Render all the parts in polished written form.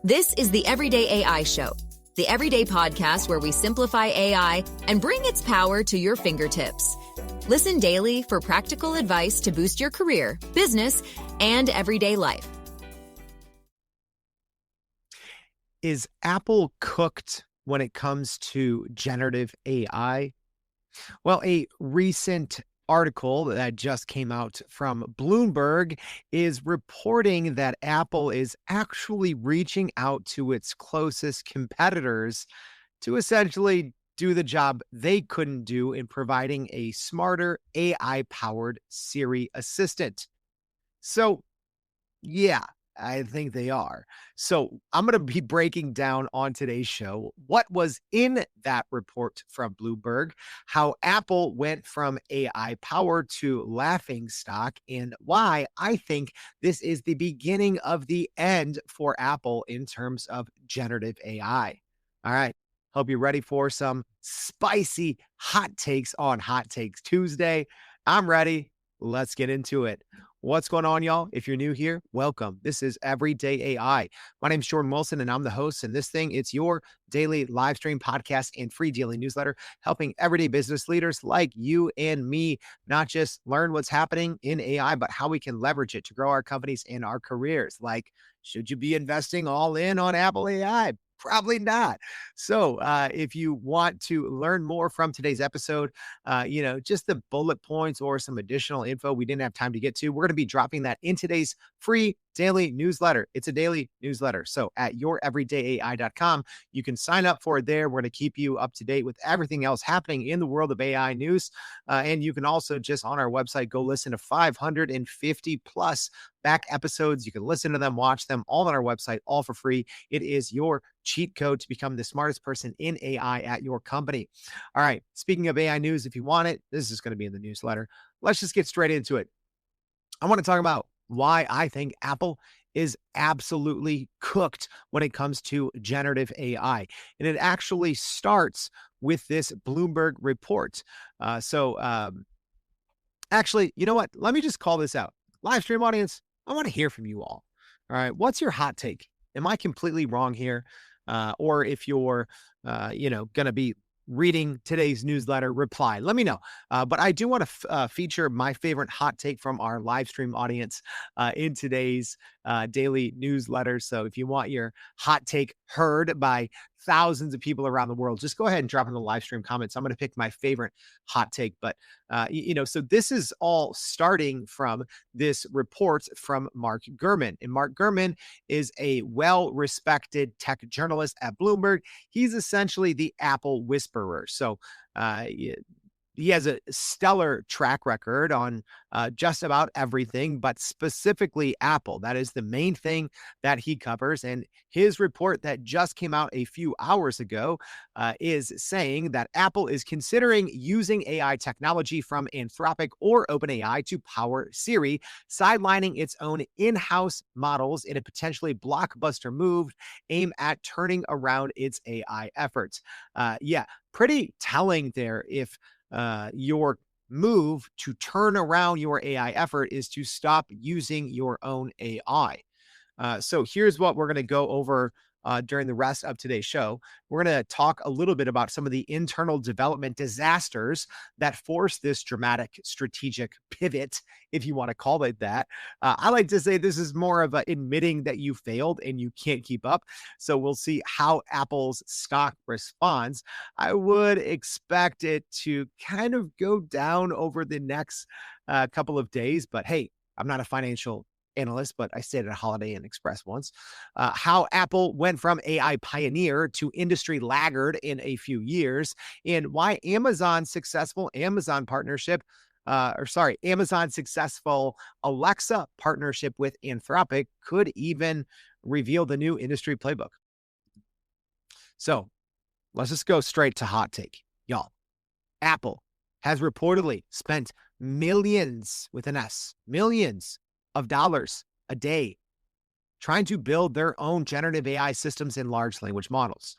This is the Everyday AI Show, the everyday podcast where we simplify AI and bring its power to your fingertips. Listen daily for practical advice to boost your career, business, and everyday life. Is Apple cooked when it comes to generative AI? Well, a recent article that just came out from Bloomberg is reporting that Apple is actually reaching out to its closest competitors to essentially do the job they couldn't do in providing a smarter AI-powered Siri assistant. So, yeah, I think they are. So I'm going to be breaking down on today's show what was in that report from Bloomberg, how Apple went from AI power to laughing stock, and why I think this is the beginning of the end for Apple in terms of generative AI. All right. Hope you're ready for some spicy hot takes on Hot Takes Tuesday. I'm ready. Let's get into it. What's going on, y'all? If you're new here, welcome. This is Everyday AI. My name's Jordan Wilson, and I'm the host. And this thing, it's your daily live stream podcast and free daily newsletter, helping everyday business leaders like you and me not just learn what's happening in AI, but how we can leverage it to grow our companies and our careers. Like, should you be investing all in on Apple AI? Probably not. So if you want to learn more from today's episode, just the bullet points or some additional info we didn't have time to get to, we're going to be dropping that in today's free daily newsletter. It's a daily newsletter. So at youreverydayai.com, you can sign up for it there. We're going to keep you up to date with everything else happening in the world of AI news. And you can also just on our website, go listen to 550 plus back episodes. You can listen to them, watch them all on our website, all for free. It is your cheat code to become the smartest person in AI at your company. All right. Speaking of AI news, if you want it, this is going to be in the newsletter. Let's just get straight into it. I want to talk about why I think Apple is absolutely cooked when it comes to generative AI. And it actually starts with this Bloomberg report. Actually, you know what? Let me just call this out. Live stream audience, I want to hear from you all. All right. What's your hot take? Am I completely wrong here? Or if you're, going to be reading today's newsletter, reply. Let me know. But I do want to feature my favorite hot take from our live stream audience in today's daily newsletter. So if you want your hot take heard by thousands of people around the world, just go ahead and drop in the live stream comments. I'm going to pick my favorite hot take. But, so this is all starting from this report from Mark Gurman. And Mark Gurman is a well-respected tech journalist at Bloomberg. He's essentially the Apple whisperer. So he has a stellar track record on just about everything, but specifically Apple. That is the main thing that he covers. And his report that just came out a few hours ago is saying that Apple is considering using AI technology from Anthropic or OpenAI to power Siri, sidelining its own in-house models in a potentially blockbuster move aimed at turning around its AI efforts. Pretty telling there if your move to turn around your AI effort is to stop using your own AI. So here's what we're going to go over during the rest of today's show. We're going to talk a little bit about some of the internal development disasters that forced this dramatic strategic pivot, if you want to call it that. I like to say this is more of admitting that you failed and you can't keep up. So we'll see how Apple's stock responds. I would expect it to kind of go down over the next couple of days, but hey, I'm not a financial analyst, but I stayed at a Holiday Inn Express once. How Apple went from AI pioneer to industry laggard in a few years, and why Amazon's successful Alexa partnership with Anthropic could even reveal the new industry playbook. So let's just go straight to hot take, y'all. Apple has reportedly spent millions with an S, millions of dollars a day trying to build their own generative AI systems and large language models.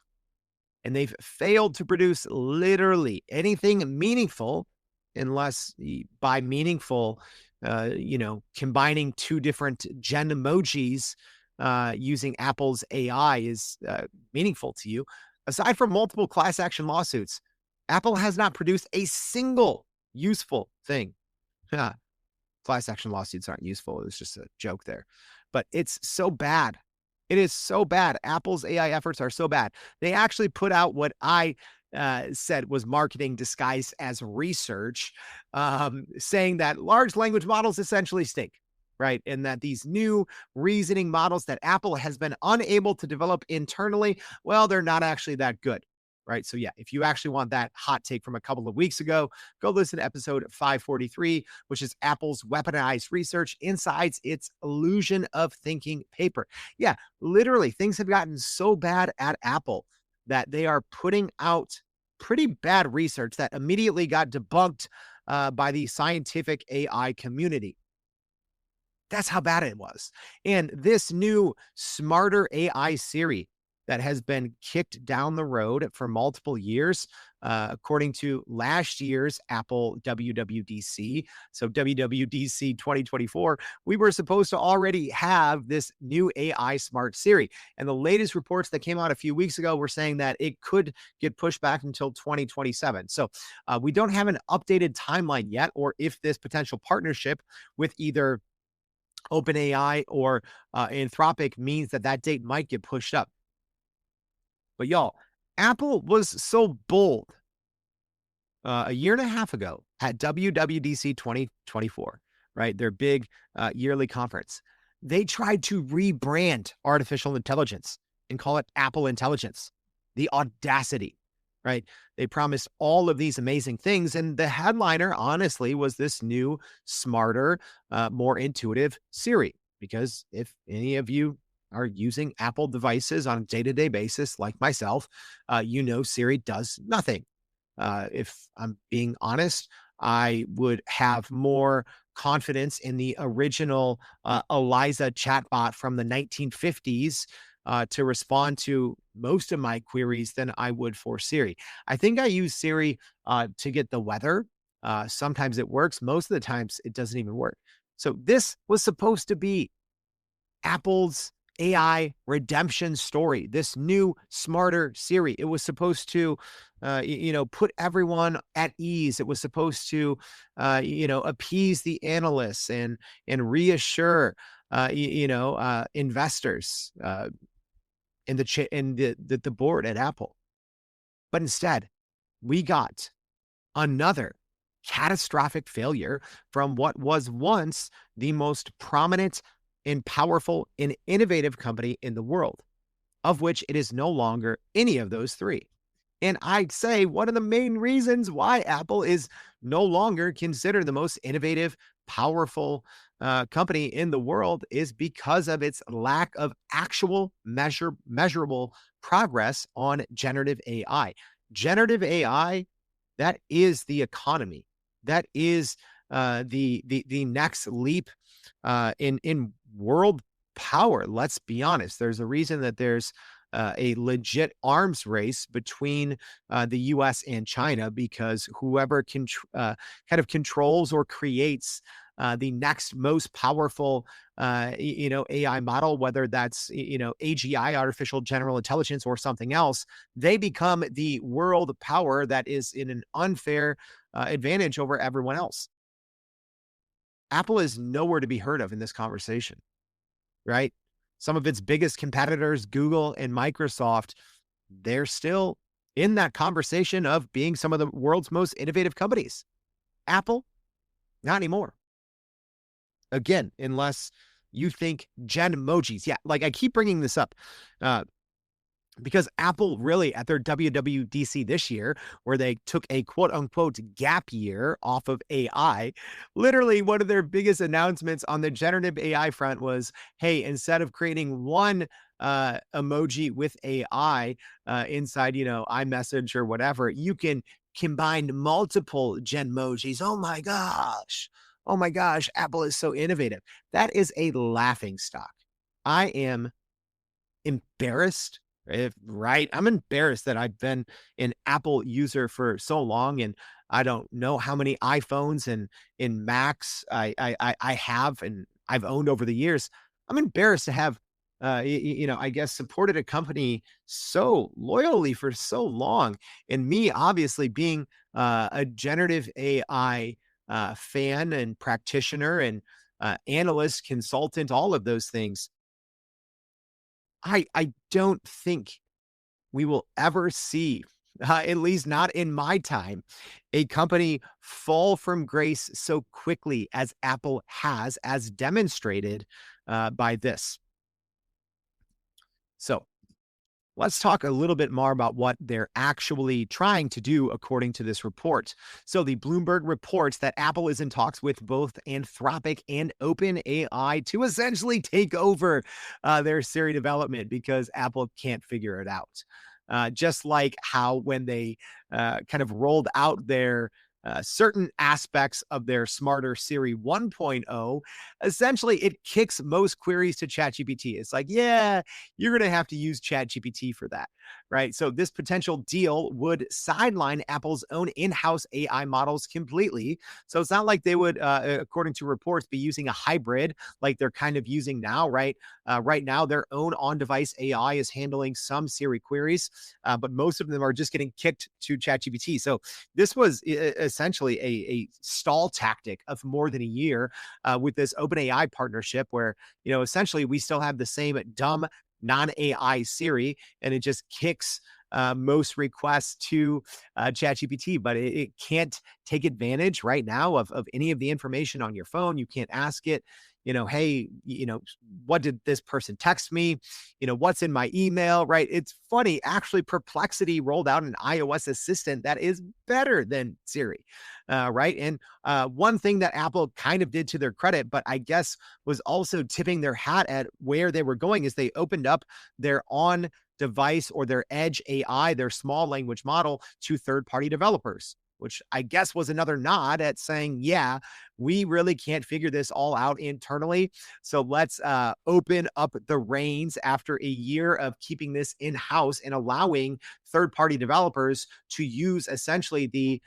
And they've failed to produce literally anything meaningful unless by meaningful, combining two different gen emojis using Apple's AI is meaningful to you, aside from multiple class action lawsuits, Apple has not produced a single useful thing. Class action lawsuits aren't useful. It was just a joke there. But it's so bad. It is so bad. Apple's AI efforts are so bad. They actually put out what I said was marketing disguised as research, saying that large language models essentially stink, right? And that these new reasoning models that Apple has been unable to develop internally, well, they're not actually that good. Right. So, yeah, if you actually want that hot take from a couple of weeks ago, go listen to episode 543, which is Apple's weaponized research insides its illusion of thinking paper. Yeah, literally, things have gotten so bad at Apple that they are putting out pretty bad research that immediately got debunked by the scientific AI community. That's how bad it was. And this new smarter AI Siri that has been kicked down the road for multiple years, according to last year's Apple WWDC. So WWDC 2024, we were supposed to already have this new AI smart Siri. And the latest reports that came out a few weeks ago were saying that it could get pushed back until 2027. So we don't have an updated timeline yet, or if this potential partnership with either OpenAI or Anthropic means that that date might get pushed up. But y'all, Apple was so bold a year and a half ago at WWDC 2024, right? Their big yearly conference. They tried to rebrand artificial intelligence and call it Apple Intelligence. The audacity, right? They promised all of these amazing things. And the headliner, honestly, was this new, smarter, more intuitive Siri. Because if any of you are using Apple devices on a day-to-day basis, like myself, Siri does nothing. If I'm being honest, I would have more confidence in the original Eliza chatbot from the 1950s to respond to most of my queries than I would for Siri. I think I use Siri to get the weather. Sometimes it works. Most of the times it doesn't even work. So this was supposed to be Apple's AI redemption story, this new smarter Siri. It was supposed to, put everyone at ease. It was supposed to, appease the analysts and reassure, investors in the board at Apple. But instead, we got another catastrophic failure from what was once the most prominent and powerful and innovative company in the world, of which it is no longer any of those three. And I'd say one of the main reasons why Apple is no longer considered the most innovative, powerful company in the world is because of its lack of actual measurable progress on generative AI. Generative AI, that is the economy. That is the next leap in world power. Let's be honest. There's a reason that there's a legit arms race between the U.S. and China, because whoever kind of controls or creates the next most powerful, AI model, whether that's, AGI, artificial general intelligence, or something else, they become the world power that is in an unfair advantage over everyone else. Apple is nowhere to be heard of in this conversation, right? Some of its biggest competitors, Google and Microsoft, they're still in that conversation of being some of the world's most innovative companies. Apple, not anymore. Again, unless you think Gen emojis. Yeah, like I keep bringing this up because Apple really at their WWDC this year, where they took a quote unquote gap year off of AI, literally one of their biggest announcements on the generative AI front was, hey, instead of creating one emoji with AI inside, iMessage or whatever, you can combine multiple Genmojis. Oh my gosh. Oh my gosh. Apple is so innovative. That is a laughing stock. I am embarrassed. Right. I'm embarrassed that I've been an Apple user for so long, and I don't know how many iPhones and Macs I have and I've owned over the years. I'm embarrassed to have I guess supported a company so loyally for so long. And me, obviously, being a generative AI fan and practitioner and analyst, consultant, all of those things, I don't think we will ever see, at least not in my time, a company fall from grace so quickly as Apple has, as demonstrated by this. So let's talk a little bit more about what they're actually trying to do, according to this report. So, the Bloomberg reports that Apple is in talks with both Anthropic and OpenAI to essentially take over their Siri development because Apple can't figure it out. Just like how when they kind of rolled out their certain aspects of their smarter Siri 1.0, essentially it kicks most queries to ChatGPT. It's like, yeah, you're going to have to use ChatGPT for that, right? So this potential deal would sideline Apple's own in-house AI models completely. So it's not like they would, according to reports, be using a hybrid like they're kind of using now, right? Right now, their own on-device AI is handling some Siri queries, but most of them are just getting kicked to ChatGPT. So this was essentially a stall tactic of more than a year with this OpenAI partnership, where essentially we still have the same dumb non-AI Siri, and it just kicks most requests to ChatGPT, but it can't take advantage right now of any of the information on your phone. You can't ask it, hey, what did this person text me? What's in my email, right? It's funny. Actually, Perplexity rolled out an iOS assistant that is better than Siri, right? And one thing that Apple kind of did to their credit, but I guess was also tipping their hat at where they were going, is they opened up their on device or their edge AI, their small language model, to third-party developers, which I guess was another nod at saying, yeah, we really can't figure this all out internally. So let's open up the reins after a year of keeping this in-house and allowing third-party developers to use essentially the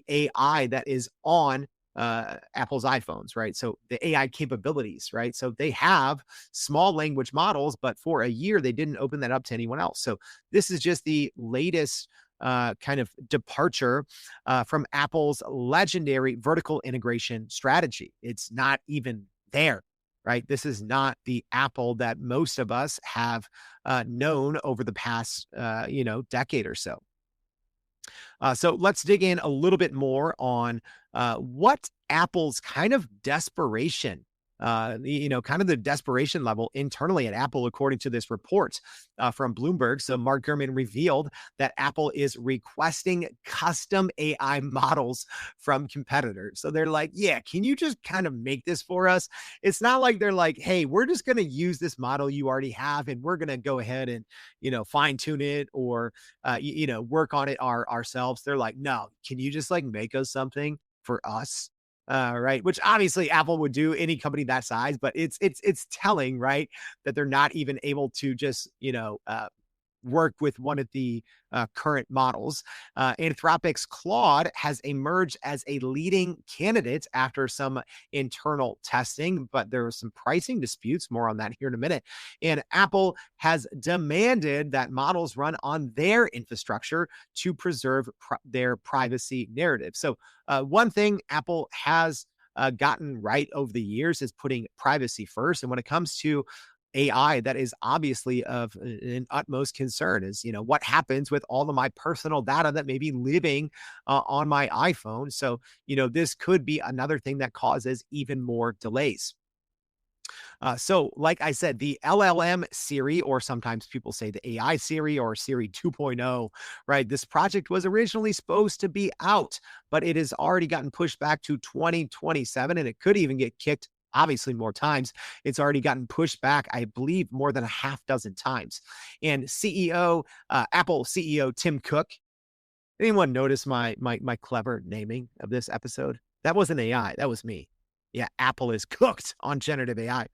AI that is on Apple's iPhones, right? So the AI capabilities, right? So they have small language models, but for a year they didn't open that up to anyone else. So this is just the latest kind of departure from Apple's legendary vertical integration strategy. It's not even there, right? This is not the Apple that most of us have known over the past, decade or so. So let's dig in a little bit more on what Apple's kind of desperation, kind of the desperation level internally at Apple, according to this report from Bloomberg. So Mark Gurman revealed that Apple is requesting custom AI models from competitors. So they're like, yeah, can you just kind of make this for us? It's not like they're like, hey, we're just going to use this model you already have and we're going to go ahead and, fine tune it or, work on it ourselves. They're like, no, can you just like make us something for us? Right. Which obviously Apple would do, any company that size, but it's telling, right, that they're not even able to just, work with one of the current models. Anthropic's Claude has emerged as a leading candidate after some internal testing, but there were some pricing disputes. More on that here in a minute. And Apple has demanded that models run on their infrastructure to preserve their privacy narrative. So one thing Apple has gotten right over the years is putting privacy first. And when it comes to AI, that is obviously of an utmost concern is, what happens with all of my personal data that may be living on my iPhone. So, this could be another thing that causes even more delays. So, like I said, the LLM Siri, or sometimes people say the AI Siri or Siri 2.0, right? This project was originally supposed to be out, but it has already gotten pushed back to 2027, and it could even get kicked obviously more times. It's already gotten pushed back, I believe, more than a half dozen times. And Apple CEO Tim Cook, anyone notice my clever naming of this episode? That wasn't AI, that was me. Yeah, Apple is cooked on generative AI.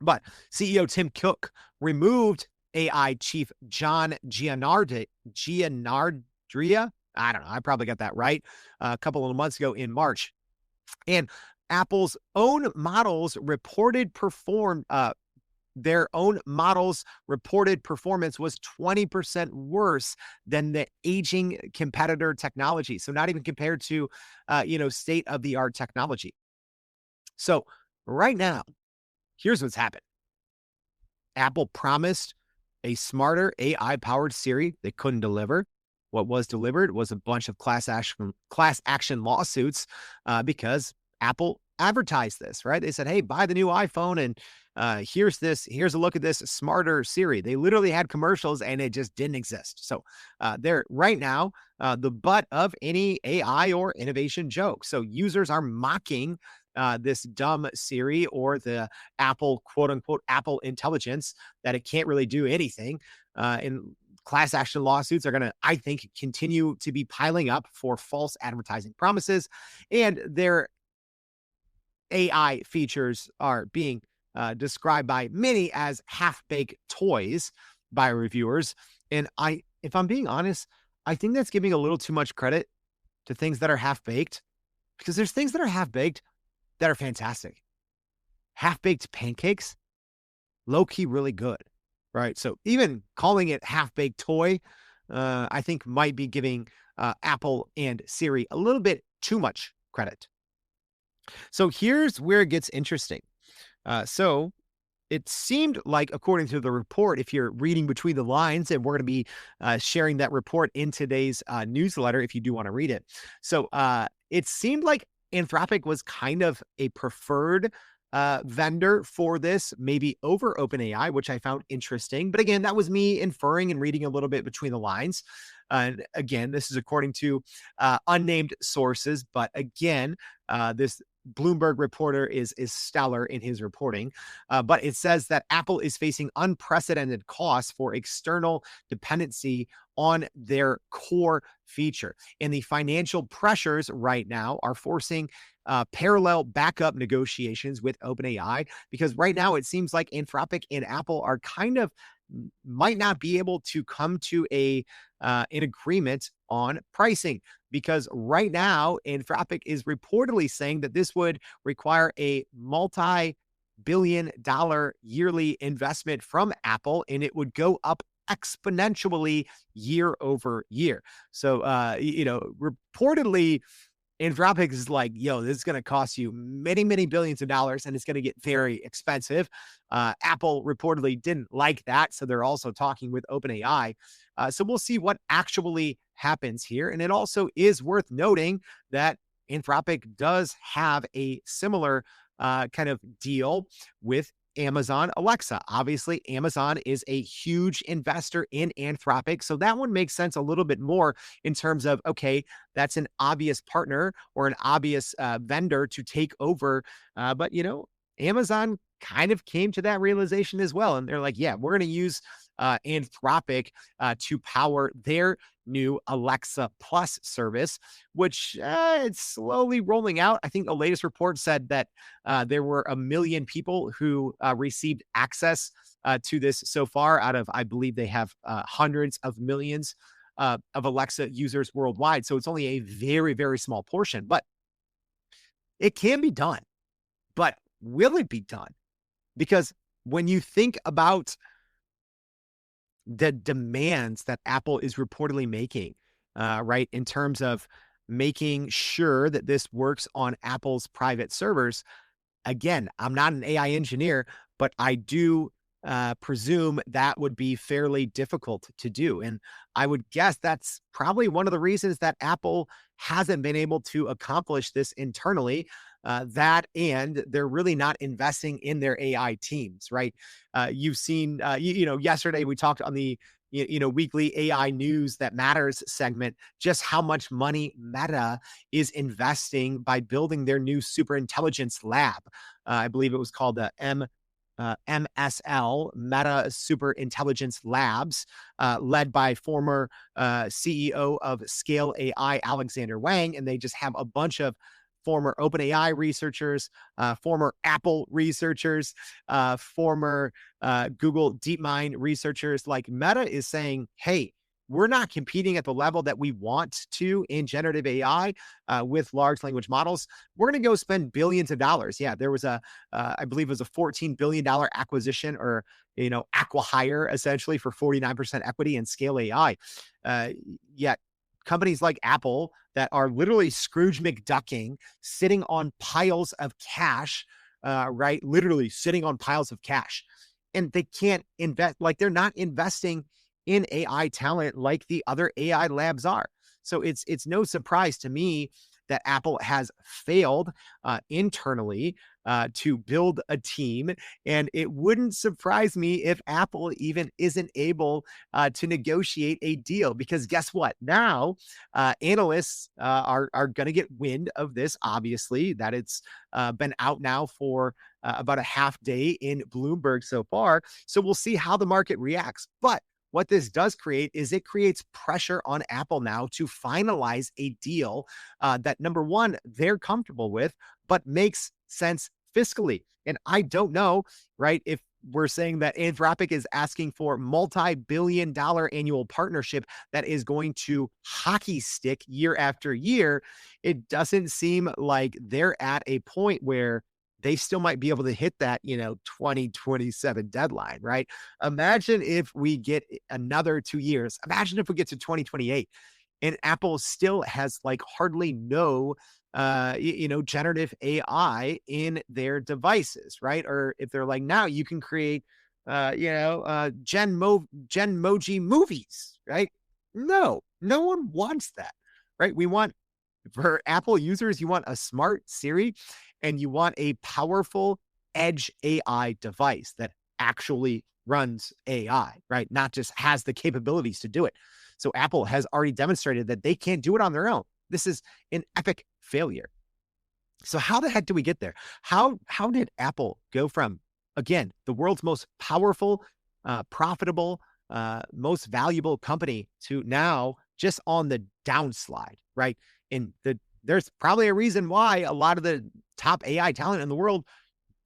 But CEO Tim Cook removed AI chief John Gianardria. I don't know. I probably got that right. A couple of months ago in March. And Apple's own models reported their own models reported performance was 20% worse than the aging competitor technology. So not even compared to, state of the art technology. So right now, here's what's happened. Apple promised a smarter AI powered Siri. They couldn't deliver. What was delivered was a bunch of class action lawsuits because Apple advertised this, right? They said, "Hey, buy the new iPhone, and here's a look at this smarter Siri." They literally had commercials, and it just didn't exist. So they're right now the butt of any AI or innovation joke. So users are mocking this dumb Siri or the Apple, quote unquote, Apple intelligence, that it can't really do anything. And class action lawsuits are going to, I think, continue to be piling up for false advertising promises. And their AI features are being described by many as half-baked toys by reviewers. And if I'm being honest, I think that's giving a little too much credit to things that are half-baked, because there's things that are half-baked that are fantastic. Half-baked pancakes, low-key really good, right? So even calling it half-baked toy, I think might be giving Apple and Siri a little bit too much credit. So here's where it gets interesting. So it seemed like, according to the report, if you're reading between the lines, and we're going to be sharing that report in today's newsletter if you do want to read it. So it seemed like Anthropic was kind of a preferred vendor for this, maybe over OpenAI, which I found interesting. But again, that was me inferring and reading a little bit between the lines. And again, this is according to unnamed sources. But again, this Bloomberg reporter is stellar in his reporting. But it says that Apple is facing unprecedented costs for external dependency on their core feature. And the financial pressures right now are forcing parallel backup negotiations with OpenAI, because right now it seems like Anthropic and Apple are kind of might not be able to come to an agreement on pricing, because right now Anthropic is reportedly saying that this would require a multi-billion-dollar yearly investment from Apple, and it would go up exponentially year over year. So, reportedly, Anthropic is like, yo, this is going to cost you many, many billions of dollars, and it's going to get very expensive. Apple reportedly didn't like that, so they're also talking with OpenAI. So we'll see what actually happens here. And it also is worth noting that Anthropic does have a similar kind of deal with Amazon Alexa. Obviously, Amazon is a huge investor in Anthropic. So that one makes sense a little bit more in terms of, okay, that's an obvious partner or an obvious vendor to take over. But, Amazon kind of came to that realization as well. And they're like, yeah, we're going to use Anthropic to power their new Alexa Plus service, which it's slowly rolling out. I think the latest report said that there were 1 million people who received access to this so far out of, I believe they have hundreds of millions of Alexa users worldwide. So it's only a very, very small portion, but it can be done. But will it be done? Because when you think about the demands that Apple is reportedly making, right, in terms of making sure that this works on Apple's private servers, again, I'm not an AI engineer, but I do presume that would be fairly difficult to do. And I would guess that's probably one of the reasons that Apple hasn't been able to accomplish this internally. That, and they're really not investing in their AI teams, right? You've seen, yesterday we talked on the weekly AI News That Matters segment, just how much money Meta is investing by building their new super intelligence lab. I believe it was called the MSL, Meta Super Intelligence Labs, led by former CEO of Scale AI, Alexander Wang. And they just have a bunch of former OpenAI researchers, former Apple researchers, former Google DeepMind researchers. Like, Meta is saying, hey, we're not competing at the level that we want to in generative AI with large language models. We're going to go spend billions of dollars. Yeah, there was I believe it was a $14 billion acquisition or, acqui-hire essentially for 49% equity in Scale AI. Uh, Yet companies like Apple that are literally Scrooge McDucking, sitting on piles of cash, right? Literally sitting on piles of cash. And they can't invest, like they're not investing in AI talent like the other AI labs are. So it's no surprise to me that Apple has failed internally to build a team. And it wouldn't surprise me if Apple even isn't able to negotiate a deal, because guess what? Now, analysts are going to get wind of this, obviously, that it's been out now for about a half day in Bloomberg so far. So we'll see how the market reacts. But what this does create is it creates pressure on Apple now to finalize a deal that, number one, they're comfortable with, but makes sense fiscally. And I don't know, right, if we're saying that Anthropic is asking for multi-billion-dollar annual partnership that is going to hockey stick year after year. It doesn't seem like they're at a point where they still might be able to hit that, 2027 deadline, right? Imagine if we get another 2 years. Imagine if we get to 2028 and Apple still has like hardly no generative AI in their devices, right? Or if they're like, now you can create Genmoji movies, right? No one wants that, right? For Apple users, you want a smart Siri and you want a powerful edge AI device that actually runs AI, right? Not just has the capabilities to do it. So Apple has already demonstrated that they can't do it on their own. This is an epic failure. So how the heck do we get there? How did Apple go from, again, the world's most powerful, profitable, most valuable company to now just on the downslide, right? And there's probably a reason why a lot of the top AI talent in the world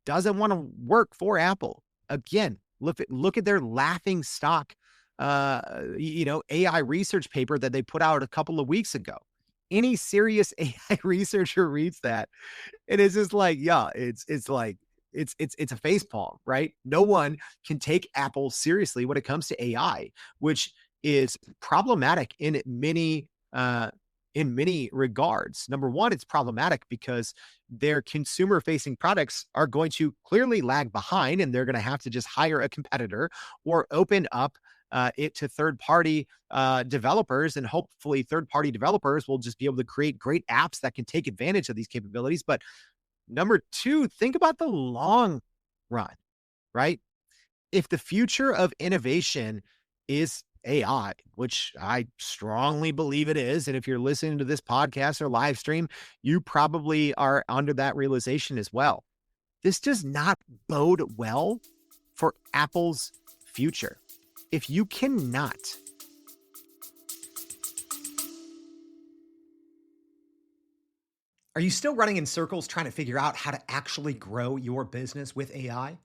doesn't want to work for Apple. Again, look at their laughing stock, AI research paper that they put out a couple of weeks ago. Any serious AI researcher reads that, and it's just like, yeah, it's like it's a facepalm, right? No one can take Apple seriously when it comes to AI, which is problematic in many regards. Number one, it's problematic because their consumer-facing products are going to clearly lag behind, and they're going to have to just hire a competitor or open up it to third-party developers, and hopefully third-party developers will just be able to create great apps that can take advantage of these capabilities. But number two, think about the long run, right? If the future of innovation is AI, which I strongly believe it is, and if you're listening to this podcast or live stream, you probably are under that realization as well. This does not bode well for Apple's future. If you cannot Are you still running in circles trying to figure out how to actually grow your business with AI?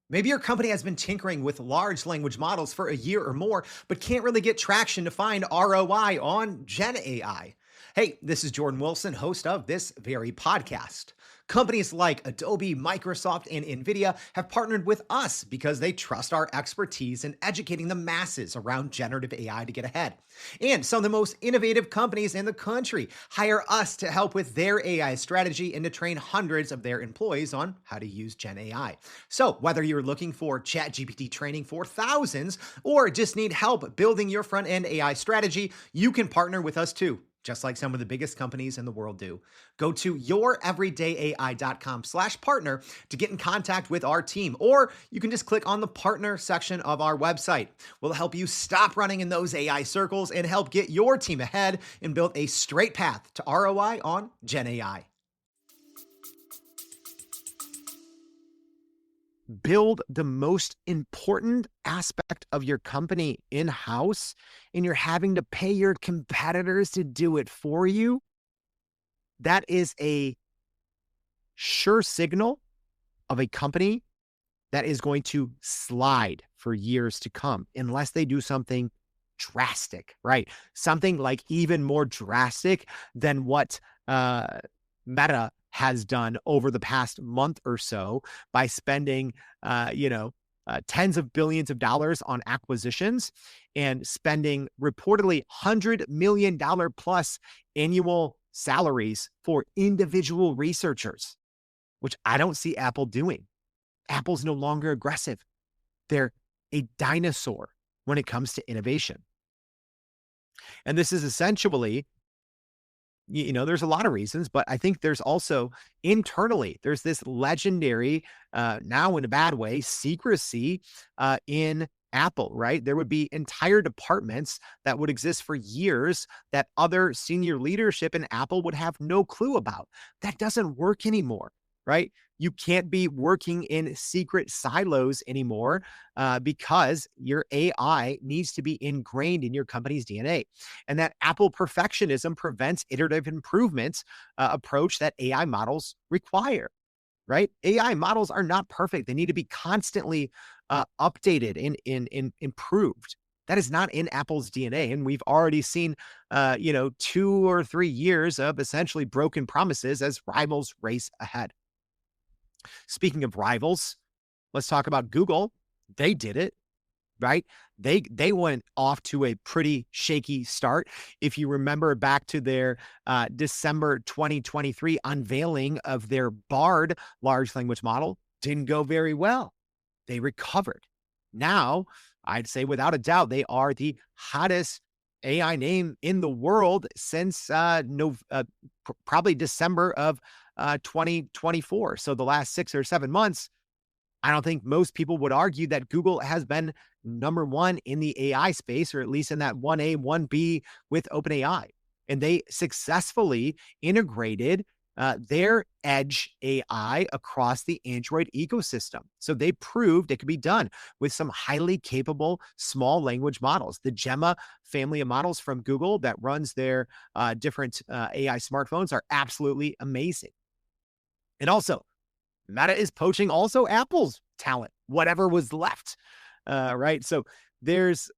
Maybe your company has been tinkering with large language models for a year or more, but can't really get traction to find ROI on Gen AI. Hey, this is Jordan Wilson, host of this very podcast. Companies like Adobe, Microsoft, and NVIDIA have partnered with us because they trust our expertise in educating the masses around generative AI to get ahead. And some of the most innovative companies in the country hire us to help with their AI strategy and to train hundreds of their employees on how to use Gen AI. So whether you're looking for ChatGPT training for thousands or just need help building your front-end AI strategy, you can partner with us too, just like some of the biggest companies in the world do. Go to youreverydayai.com/partner to get in contact with our team, or you can just click on the partner section of our website. We'll help you stop running in those AI circles and help get your team ahead and build a straight path to ROI on Gen AI. Build the most important aspect of your company in-house, and you're having to pay your competitors to do it for you, that is a sure signal of a company that is going to slide for years to come unless they do something drastic, right? Something like even more drastic than what Meta has done over the past month or so by spending, tens of billions of dollars on acquisitions and spending reportedly $100 million plus annual salaries for individual researchers, which I don't see Apple doing. Apple's no longer aggressive. They're a dinosaur when it comes to innovation. And this is essentially, there's a lot of reasons, but I think there's also internally, there's this legendary, now in a bad way, secrecy in Apple, right? There would be entire departments that would exist for years that other senior leadership in Apple would have no clue about. That doesn't work anymore, right? You can't be working in secret silos anymore because your AI needs to be ingrained in your company's DNA. And that Apple perfectionism prevents iterative improvements approach that AI models require, right? AI models are not perfect. They need to be constantly updated and improved. That is not in Apple's DNA. And we've already seen, 2 or 3 years of essentially broken promises as rivals race ahead. Speaking of rivals, let's talk about Google. They did it, right? They went off to a pretty shaky start. If you remember back to their December 2023 unveiling of their Bard large language model, didn't go very well. They recovered. Now, I'd say without a doubt, they are the hottest AI name in the world since probably December of 2024. So the last 6 or 7 months, I don't think most people would argue that Google has been number one in the AI space, or at least in that 1A, 1B with OpenAI. And they successfully integrated their edge AI across the Android ecosystem. So they proved it could be done with some highly capable small language models. The Gemma family of models from Google that runs their different AI smartphones are absolutely amazing. And also, Meta is poaching also Apple's talent, whatever was left, right? So there's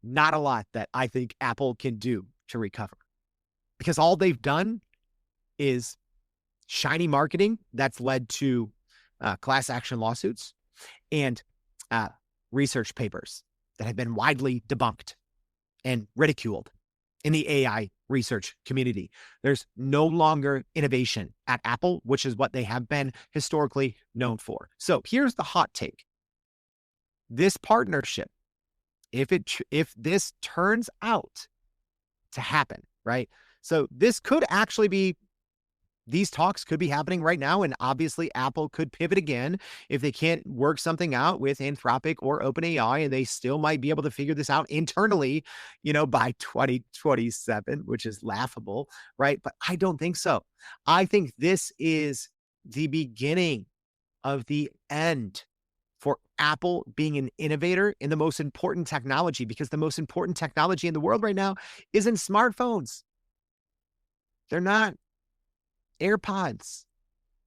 not a lot that I think Apple can do to recover because all they've done is shiny marketing that's led to class action lawsuits and research papers that have been widely debunked and ridiculed in the AI research community. There's no longer innovation at Apple, which is what they have been historically known for. So here's the hot take. This partnership, if this turns out to happen, right? So this could actually be, these talks could be happening right now, and obviously Apple could pivot again if they can't work something out with Anthropic or OpenAI, and they still might be able to figure this out internally, by 2027, which is laughable, right? But I don't think so. I think this is the beginning of the end for Apple being an innovator in the most important technology, because the most important technology in the world right now isn't smartphones. They're not AirPods.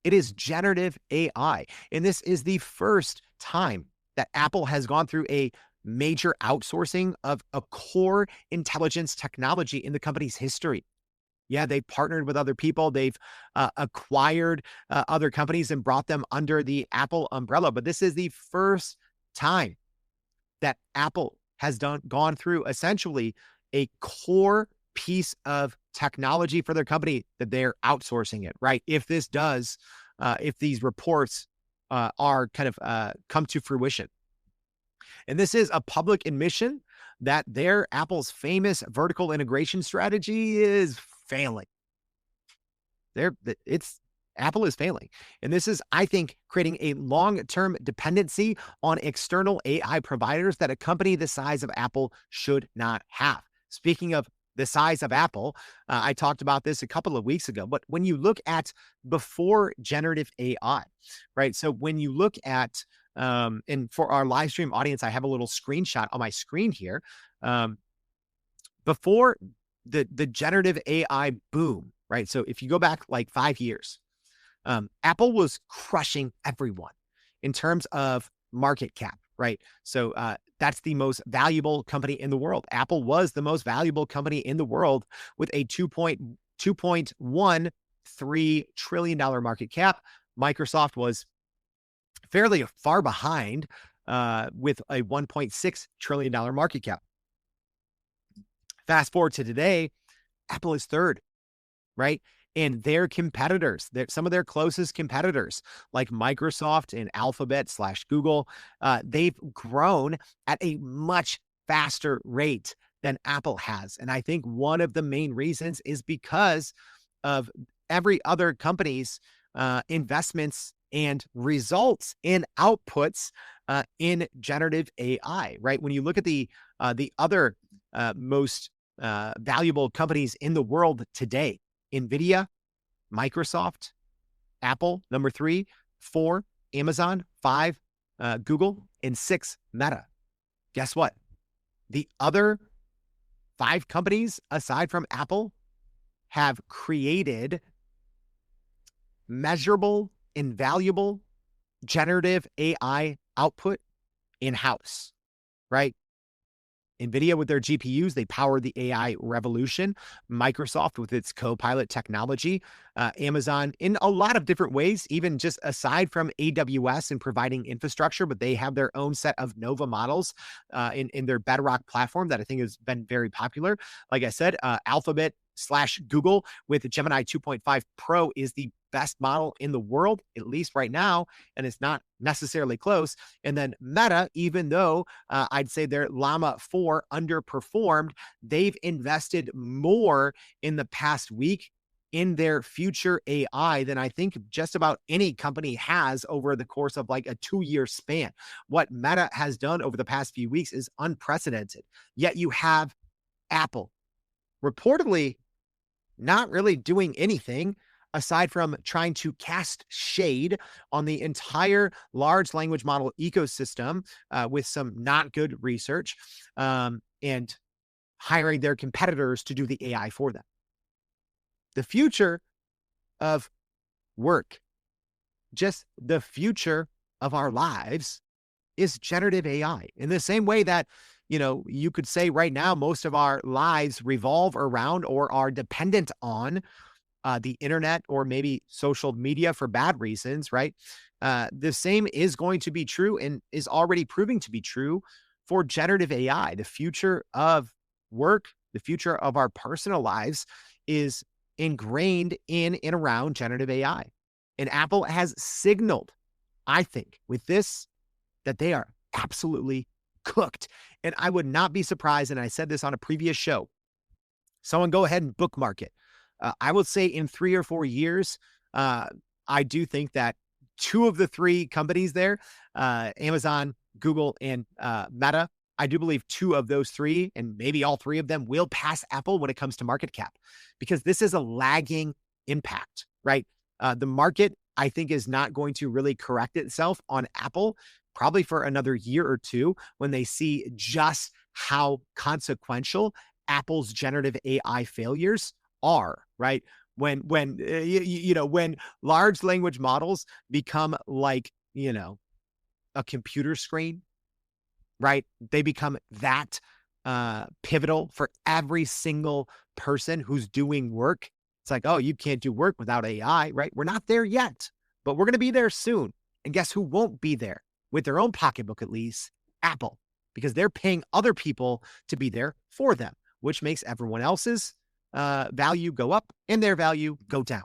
It is generative AI. And this is the first time that Apple has gone through a major outsourcing of a core intelligence technology in the company's history. Yeah, they've partnered with other people. They've acquired other companies and brought them under the Apple umbrella. But this is the first time that Apple has gone through essentially a core piece of technology for their company that they're outsourcing it, right? If this does, if these reports are kind of come to fruition. And this is a public admission that Apple's famous vertical integration strategy is failing. Apple is failing. And this is, I think, creating a long-term dependency on external AI providers that a company the size of Apple should not have. Speaking of the size of Apple, I talked about this a couple of weeks ago, but when you look at before generative AI, right? So when you look at, and for our live stream audience, I have a little screenshot on my screen here. Before the generative AI boom, right? So if you go back like 5 years, Apple was crushing everyone in terms of market cap, right? So that's the most valuable company in the world. Apple was the most valuable company in the world with a $2.13 trillion market cap. Microsoft was fairly far behind with a $1.6 trillion market cap. Fast forward to today, Apple is third, right? And their competitors, some of their closest competitors, like Microsoft and Alphabet/Google, they've grown at a much faster rate than Apple has. And I think one of the main reasons is because of every other company's investments and results and outputs in generative AI, right? When you look at the other most valuable companies in the world today, NVIDIA, Microsoft, Apple, number 3, 4, Amazon, 5, Google, and 6, Meta. Guess what? The other 5 companies aside from Apple have created measurable, invaluable generative AI output in-house, right? NVIDIA with their GPUs, they power the AI revolution. Microsoft with its Copilot technology. Amazon in a lot of different ways, even just aside from AWS and providing infrastructure, but they have their own set of Nova models in their Bedrock platform that I think has been very popular. Like I said, Alphabet/Google with the Gemini 2.5 Pro is the best model in the world, at least right now, and it's not necessarily close. And then Meta, even though I'd say their Llama 4 underperformed, they've invested more in the past week in their future AI than I think just about any company has over the course of like a 2-year span. What Meta has done over the past few weeks is unprecedented. Yet you have Apple reportedly not really doing anything aside from trying to cast shade on the entire large language model ecosystem with some not good research and hiring their competitors to do the AI for them. The future of work, just the future of our lives, is generative AI. In the same way that, you could say right now, most of our lives revolve around or are dependent on the internet or maybe social media for bad reasons, right? The same is going to be true and is already proving to be true for generative AI. The future of work, the future of our personal lives is ingrained in and around generative AI. And Apple has signaled, I think, with this, that they are absolutely cooked. And I would not be surprised, and I said this on a previous show, someone go ahead and bookmark it. I would say in 3 or 4 years, I do think that 2 of the 3 companies there, Amazon, Google, and Meta, I do believe 2 of those 3, and maybe all 3 of them, will pass Apple when it comes to market cap, because this is a lagging impact, right? The market, I think, is not going to really correct itself on Apple probably for another year or 2 when they see just how consequential Apple's generative AI failures are, right? When large language models become like, a computer screen, right? They become that pivotal for every single person who's doing work. It's like, oh, you can't do work without AI, right? We're not there yet, but we're going to be there soon. And guess who won't be there with their own pocketbook, at least? Apple, because they're paying other people to be there for them, which makes everyone else's value go up and their value go down.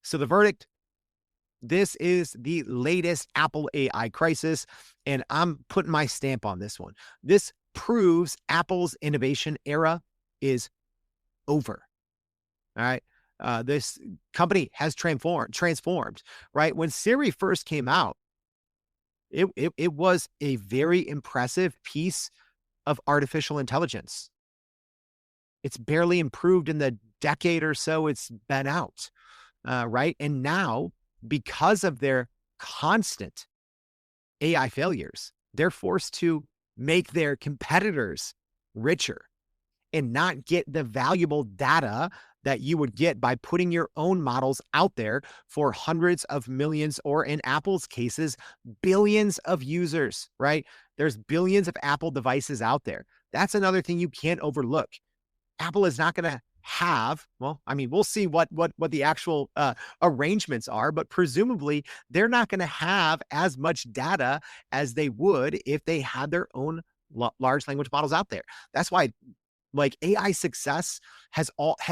So the verdict, this is the latest Apple AI crisis, and I'm putting my stamp on this one. This proves Apple's innovation era is over. All right. This company has transformed, right? When Siri first came out, it was a very impressive piece of artificial intelligence. It's barely improved in the decade or so it's been out, right? And now, because of their constant AI failures, they're forced to make their competitors richer and not get the valuable data that you would get by putting your own models out there for hundreds of millions, or in Apple's cases, billions of users, right? There's billions of Apple devices out there. That's another thing you can't overlook. Apple is not going to have, well, I mean, we'll see what the actual arrangements are, but presumably they're not going to have as much data as they would if they had their own large language models out there. That's why, like, AI success has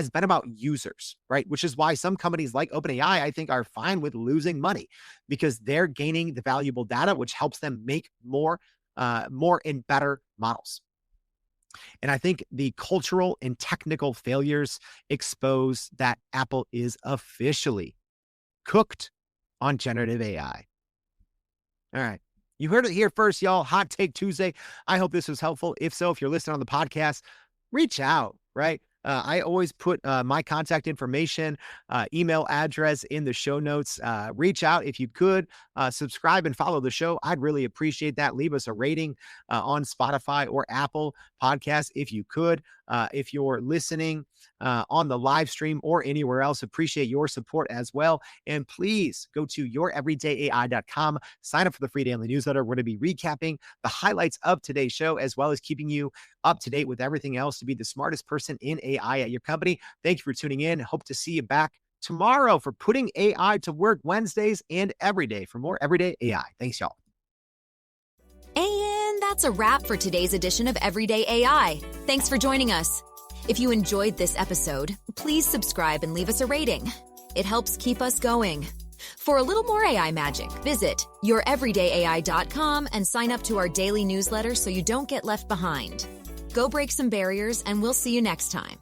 been about users, right? Which is why some companies like OpenAI, I think, are fine with losing money, because they're gaining the valuable data, which helps them make more and better models. And I think the cultural and technical failures expose that Apple is officially cooked on generative AI. All right. You heard it here first, y'all. Hot Take Tuesday. I hope this was helpful. If so, if you're listening on the podcast, reach out, right? I always put my contact information, email address in the show notes. Reach out if you could. Subscribe and follow the show. I'd really appreciate that. Leave us a rating on Spotify or Apple Podcasts if you could. If you're listening on the live stream or anywhere else, appreciate your support as well. And please go to youreverydayai.com. Sign up for the free daily newsletter. We're going to be recapping the highlights of today's show, as well as keeping you up to date with everything else to be the smartest person in AI at your company. Thank you for tuning in. Hope to see you back tomorrow for Putting AI to Work Wednesdays and every day for more Everyday AI. Thanks, y'all. And that's a wrap for today's edition of Everyday AI. Thanks for joining us. If you enjoyed this episode, please subscribe and leave us a rating. It helps keep us going. For a little more AI magic, visit youreverydayai.com and sign up to our daily newsletter so you don't get left behind. Go break some barriers, and we'll see you next time.